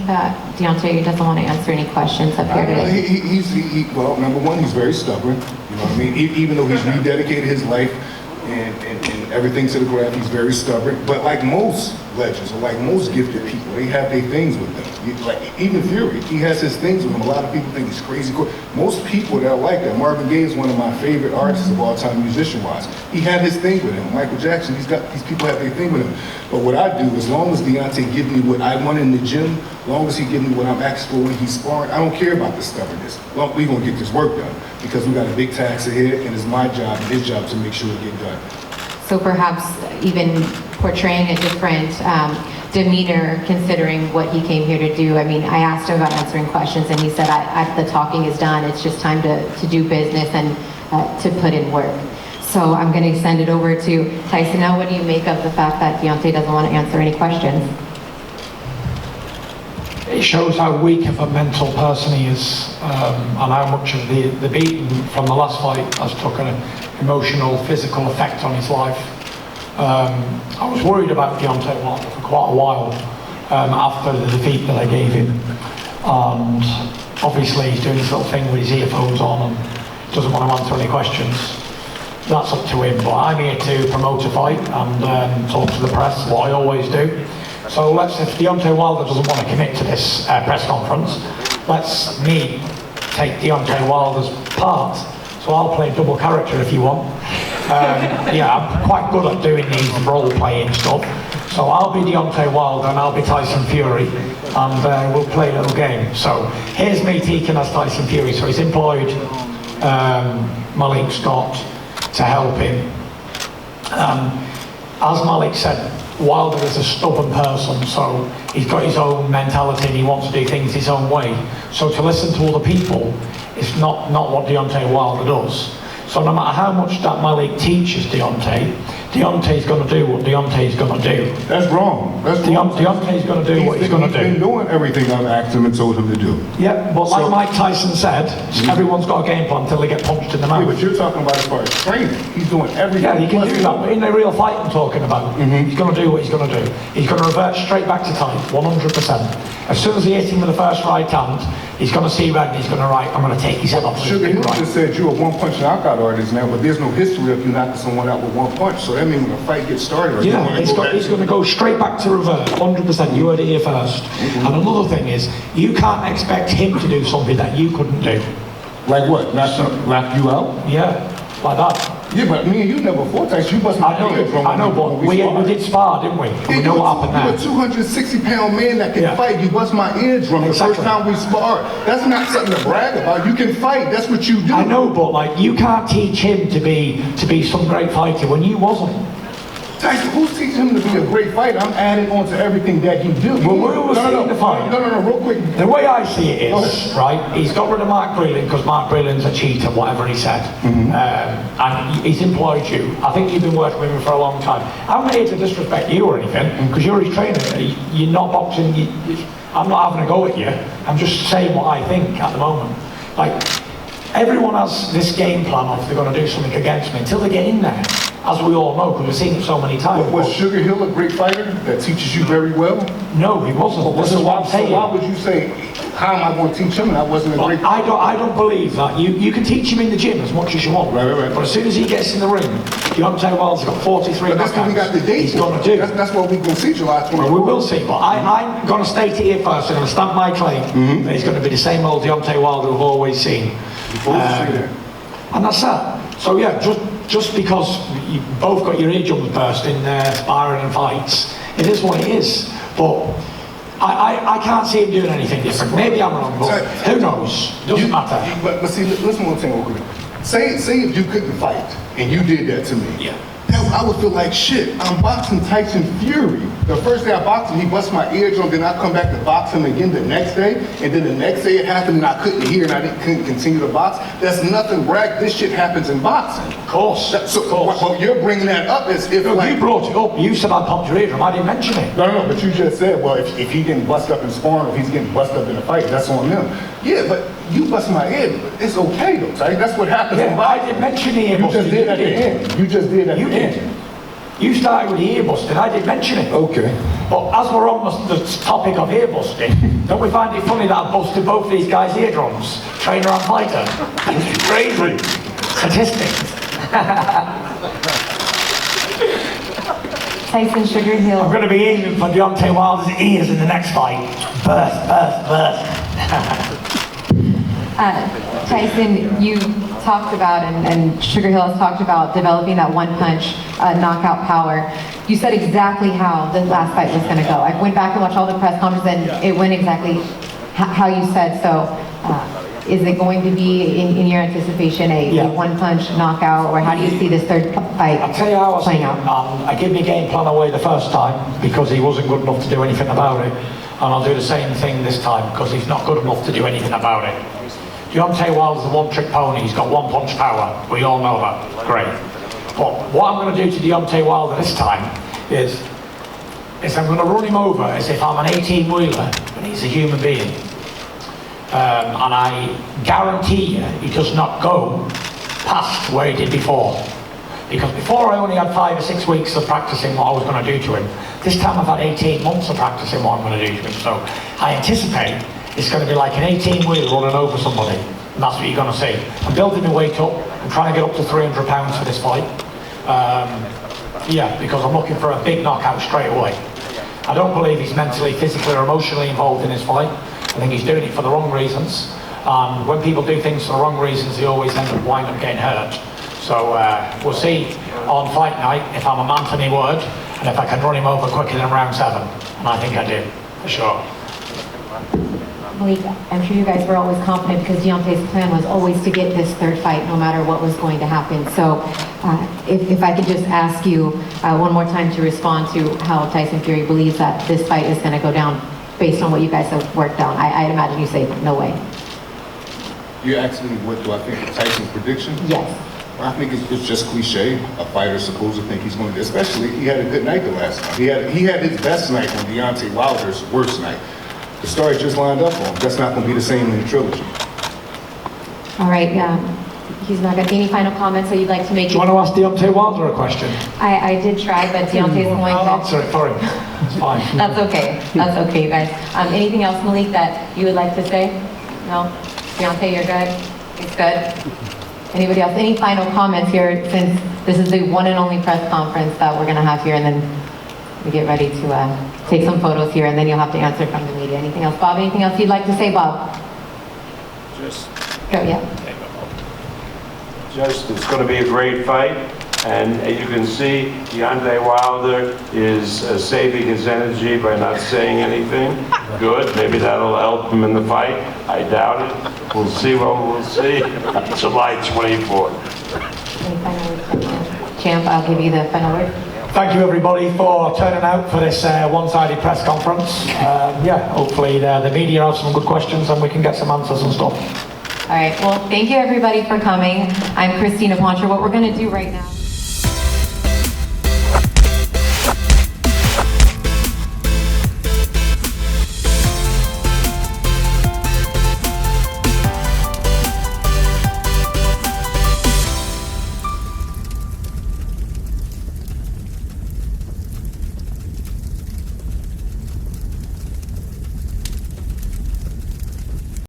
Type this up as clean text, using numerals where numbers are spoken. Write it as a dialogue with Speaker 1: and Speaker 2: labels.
Speaker 1: that Deontay doesn't want to answer any questions up here today?
Speaker 2: Well, number one, he's very stubborn. You know what I mean? Even though he's rededicated his life and everything to the craft, he's very stubborn. But like most legends, or like most gifted people, they have their things with them. Like even Fury, he has his things with him. A lot of people think he's crazy. Most people that are like that. Marvin Gaye is one of my favorite artists of all time, musician-wise. He had his thing with him. Michael Jackson, these people have their thing with him. But what I do, as long as Deontay gives me what I want in the gym, as long as he gives me what I'm asking for when he's sparring, I don't care about the stubbornness. Well, we're gonna get this work done because we got a big task ahead, and it's my job and his job to make sure it get done.
Speaker 1: So perhaps even portraying a different demeanor considering what he came here to do. I mean, I asked him about answering questions and he said, the talking is done. It's just time to do business and to put in work. So I'm going to send it over to Tyson. Now, what do you make of the fact that Deontay doesn't want to answer any questions?
Speaker 3: It shows how weak of a mental person he is, and how much of the beating from the last fight has took an emotional, physical effect on his life. I was worried about Deontay Wilder for quite a while after the defeat that I gave him, and obviously he's doing this little thing with his earphones on and doesn't want to answer any questions. That's up to him, but I'm here to promote a fight and talk to the press, what I always do. So if Deontay Wilder doesn't want to commit to this press conference, let's me take Deontay Wilder's part. So I'll play double character if you want. Yeah, I'm quite good at doing these role-playing stuff. So I'll be Deontay Wilder and I'll be Tyson Fury, and we'll play a little game. So here's me taking as Tyson Fury. So he's employed Malik Scott to help him. As Malik said, Wilder is a stubborn person, so he's got his own mentality and he wants to do things his own way. So to listen to other people is not what Deontay Wilder does. So no matter how much that Malik teaches Deontay's going to do what Deontay's going to do.
Speaker 2: That's wrong.
Speaker 3: Deontay's going to do what he's going to do.
Speaker 2: He's been doing everything I've asked him and told him to do.
Speaker 3: Yeah, but like Mike Tyson said, everyone's got a game plan until they get punched in the mouth.
Speaker 2: Yeah, but you're talking about as far as training. He's doing everything.
Speaker 3: Yeah, he can do that, but in the real fight I'm talking about, he's going to do what he's going to do. He's going to revert straight back to type, 100%. As soon as he hits him with the first right hand, he's going to see red and he's going to I'm going to take his head off.
Speaker 2: Sugar Hill just said you're a one-punch knockout artist now, but there's no history of you knocking someone out with one punch. So that means when the fight gets started,
Speaker 3: he's going to go straight back to revert, 100%. You heard it here first. And another thing is, you can't expect him to do something that you couldn't do.
Speaker 2: Like what? Knock you out?
Speaker 3: Yeah, like that.
Speaker 2: Yeah, but me and you never fought, Tyson. You must not
Speaker 3: I know, but we did spar, didn't we? We know what happened there.
Speaker 2: You're a 260-pound man that can fight. You bust my eardrum the first time we sparred. That's not something to brag about. You can fight. That's what you do.
Speaker 3: I know, but like you can't teach him to be some great fighter when you wasn't.
Speaker 2: Tyson, who's teaching him to be a great fighter? I'm adding on to everything that you do.
Speaker 3: Well, we're all seeing the fight.
Speaker 2: No, real quick.
Speaker 3: The way I see it is, right, he's got rid of Mark Breland because Mark Breland's a cheater, whatever he said. And he's employed you. I think you've been working with him for a long time. I'm not here to disrespect you or anything, because you're his trainer. You're not boxing. I'm not having a go at you. I'm just saying what I think at the moment. Like, everyone has this game plan of they're going to do something against me until they get in there. As we all know, because we've seen it so many times.
Speaker 2: Was Sugar Hill a great fighter that teaches you very well?
Speaker 3: No, he wasn't. This is what I'm saying.
Speaker 2: So why would you say, how am I going to teach him and I wasn't a great fighter?
Speaker 3: I don't believe that. You can teach him in the gym as much as you want.
Speaker 2: Right.
Speaker 3: But as soon as he gets in the ring, Deontay Wilder's got 43
Speaker 2: But that's what we got the date.
Speaker 3: He's going to do.
Speaker 2: That's what we're going to see July 24th.
Speaker 3: Well, we will see. But I'm going to state it here first. I'm going to stamp my claim that he's going to be the same old Deontay Wilder we've always seen. And that's that. So yeah, just because you both got your eardrums burst in sparring and fights, it is what it is. But I can't see him doing anything different. Maybe I'm wrong, but who knows? Doesn't matter.
Speaker 2: But see, listen one thing real quick. Say if you couldn't fight and you did that to me.
Speaker 3: Yeah.
Speaker 2: I would feel like shit. I'm boxing Tyson Fury. The first day I boxed him, he bust my eardrum, then I come back to box him again the next day, and then the next day it happened and I couldn't hear and I couldn't continue to box. That's nothing brag. This shit happens in boxing.
Speaker 3: Of course.
Speaker 2: Well, you're bringing that up as if
Speaker 3: like... You brought it up. You said I popped your eardrum. I didn't mention it.
Speaker 2: No, but you just said, well, if he getting bust up in sparring or if he's getting bust up in a fight, that's on him. Yeah, but you bust my ear. It's okay though, right? That's what happens in boxing.
Speaker 3: I didn't mention it.
Speaker 2: You just did at the end. You just did at the end.
Speaker 3: You started with the ear busting, I did mention it.
Speaker 2: Okay.
Speaker 3: But as we're on the topic of ear busting, don't we find it funny that I busted both of these guys' eardrums, trainer and fighter? It's crazy. Statistics.
Speaker 1: Tyson Sugar Hill.
Speaker 3: I'm going to be aiming for Deontay Wilder's ears in the next fight. Burst, burst, burst.
Speaker 1: Tyson, you talked about, and Sugar Hill has talked about developing that one punch knockout power. You said exactly how the last fight was going to go. I went back and watched all the press conferences, and it went exactly how you said. So, is it going to be, in your anticipation, a one punch knockout, or how do you see this third fight
Speaker 3: I'll tell you how I
Speaker 1: playing
Speaker 3: see it.
Speaker 1: out?
Speaker 3: I gave my game plan away the first time because he wasn't good enough to do anything about it. And I'll do the same thing this time because he's not good enough to do anything about it. Deontay Wilder's a one-trick pony. He's got one punch power. We all know that. Great. But what I'm going to do to Deontay Wilder this time is I'm going to run him over as if I'm an 18-wheeler and he's a human being. And I guarantee you he does not go past where he did before. Because before I only had 5 or 6 weeks of practicing what I was going to do to him. This time I've had 18 months of practicing what I'm going to do to him. So I anticipate it's going to be like an 18-wheeler running over somebody. And that's what you're going to see. I'm building my weight up. I'm trying to get up to 300 pounds for this fight. Because I'm looking for a big knockout straight away. I don't believe he's mentally, physically or emotionally involved in his fight. I think he's doing it for the wrong reasons. And when people do things for the wrong reasons, they always wind up getting hurt. So we'll see on fight night if I'm a man to my word and if I can run him over quicker than round 7. And I think I do, for sure.
Speaker 1: Malik, I'm sure you guys were always confident because Deontay's plan was always to get this third fight no matter what was going to happen. So if I could just ask you one more time to respond to how Tyson Fury believes that this fight is going to go down based on what you guys have worked out. I'd imagine you say no way.
Speaker 2: You asked me what do I think of Tyson's prediction?
Speaker 1: Yes.
Speaker 2: I think it's just cliche. A fighter's supposed to think he's going to, especially he had a good night the last time. He had his best night on Deontay Wilder's worst night. The story just lined up on him. That's not going to be the same in the trilogy.
Speaker 1: All right. He's not got any final comments that you'd like to make.
Speaker 3: Do you want to ask Deontay Wilder a question?
Speaker 1: I did try, but Deontay's going to...
Speaker 3: I'll answer it for him. It's fine.
Speaker 1: That's okay. That's okay, you guys. Anything else, Malik, that you would like to say? No? Deontay, you're good? It's good? Anybody else? Any final comments here, since this is the one and only press conference that we're going to have here, and then we get ready to take some photos here, and then you'll have to answer from the media. Anything else? Bob, anything else you'd like to say, Bob? Go, yeah.
Speaker 4: It's going to be a great fight, and as you can see, Deontay Wilder is saving his energy by not saying anything. Good, maybe that'll help him in the fight. I doubt it. We'll see what we'll see. July 24th.
Speaker 1: Any final words? Champ, I'll give you the final word.
Speaker 3: Thank you everybody for turning out for this one-sided press conference. Hopefully the media have some good questions and we can get some answers and stuff.
Speaker 1: All right, well, thank you everybody for coming. I'm Christina Poncher. What we're going to do right now...